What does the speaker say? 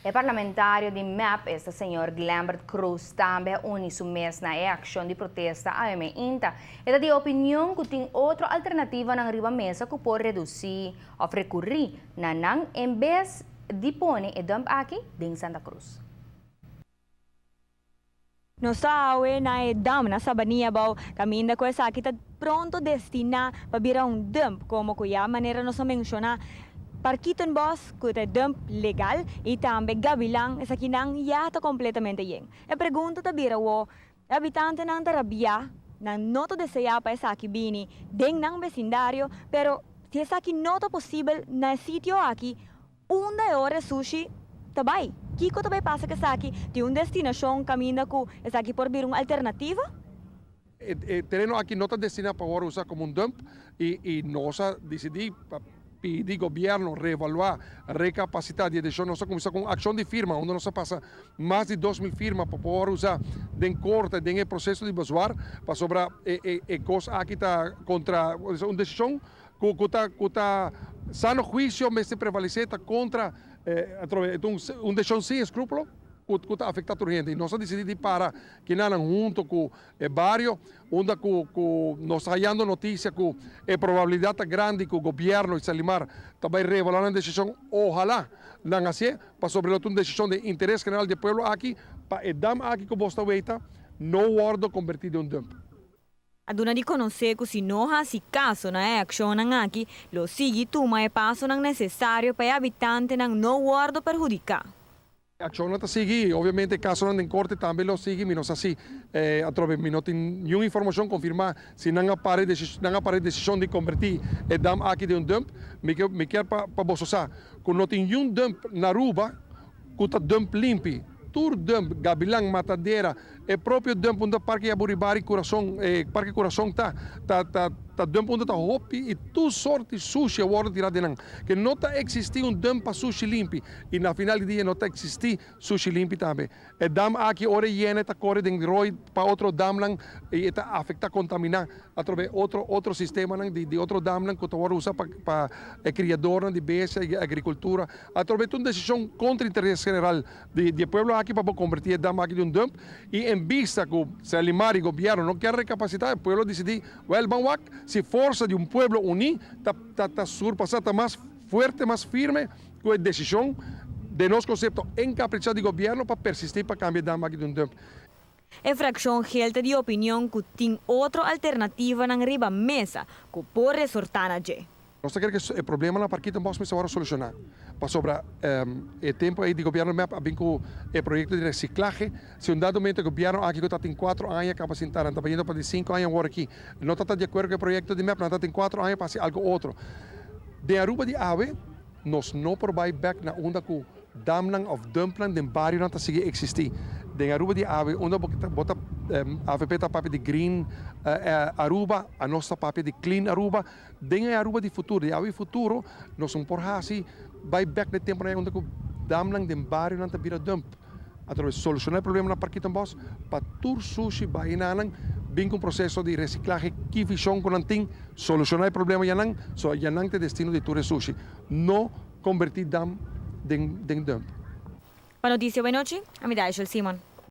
O parlamentário de MAP, este senhor Glenbert Cruz, também une sua mesma ação de protesta a INTA. Ele de opinião que tem outra alternativa na riba mesa que pode reduzir ou recorrer na NAN em vez de pôr e dump aqui em Santa Cruz. Nossa awe na dam na Sabanilla bao kami ainda com essa aqui tá pronto destina para virar dump como que a maneira nós menciona parkiton boss que é dump legal e também gabilang essa aqui não já tá completamente yen. A pergunta tá vira o habitante não tarabia não nota desejar para essa aqui bini den nang vecindario pero se essa aqui não tá possível na sítio aqui uma hora sushi tabay. Kiko tabay pasa ka sa aqui de destinação caminho com essa aqui por vir uma alternativa? O terreno aqui não está destinado para usar como dump e nós decidimos pedir governo reevaluar, recapacitar e deixar nós começar com ação de firma, onde nós passa mais de 2.000 firmas para poder usar den corte, den processo de bazuar, para sobrar coisa aqui está contra uma decisão que está sano juízo, mas se prevalecer está contra decisão sem escrúpulo que está afetando a gente. E nós decidimos para que nós junto com o bairro, onde nós hallando notícia que a probabilidade é grande que o governo e Salimar também revelar uma decisão, ojalá não assim, para sobre uma decisão de interesse general do povo aqui, para dar aqui que você veita, não guardo convertido em dump. Aduna di conoscer que se não há se caso na ação ng aqui, lo sigue toma e passo ng necessário para habitante ng não guardo perjudicar. A ação não sigue, obviamente caso não em corte também lo sigue, mas assim, através não tem nenhuma informação confirmar se não aparece decisão de convertir e dam aqui de dump, me quer para você saber, que não tem nenhum dump na rua, que está dump limpo. Tur dump, gabilang, matadeira, é próprio dump onde o Parque Aburibari, Parque Coração tá dump onde tá hopi e tu sorte sushi agora tirar de nan. Que não tá existir dump para sushi limpo e na final do dia não tá existir sushi limpo também. É dam aqui hora hiena tá corre de roi para outro dam lang e tá afeta contaminar através outro sistema lang de outro dam lang que tá usa para criador de besta e agricultura através de uma decisão contra o interesse general de povo aqui para convertir dam aqui de dump e em vista que se Alimar e governo não quer recapacitar o povo decidir vamos se força de povo unido está surpassada, está mais forte, mais firme com a decisão de nosso conceito encaprichado de governo para persistir para cambiar da máquina de dump. A fração gelta de opinião que tem outra alternativa na riba mesa que pode resultar na G. Nós queremos que o problema na parquita nós precisamos solucionar. Para sobrar o tempo aí de governo bem com o projeto de reciclagem, se dado momento o governo aqui que tem 4 anos capacitado, está indo para 5 anos agora aqui, não está de acordo com o projeto de MEP, não tem 4 anos para algo outro. De Aruba de Ave, nós não provide back na onda que damlang of dumplang de barrio não está seguir existir. De Aruba de Ave, onde bota AVP está papel de green Aruba, a nossa papel de clean Aruba, de Aruba de futuro, de Ave futuro, nós não por assim vai back de tempo onde que damlang de barrio não está vira dump. Através de solucionar o problema na parquita boss, para tur sushi vai inanang bem com o processo de reciclagem que visão com nanting solucionar o problema yanang, so yanang te destino de tur sushi, não convertir dam de dump. Para Noticia, buenas noches. A mi Simon.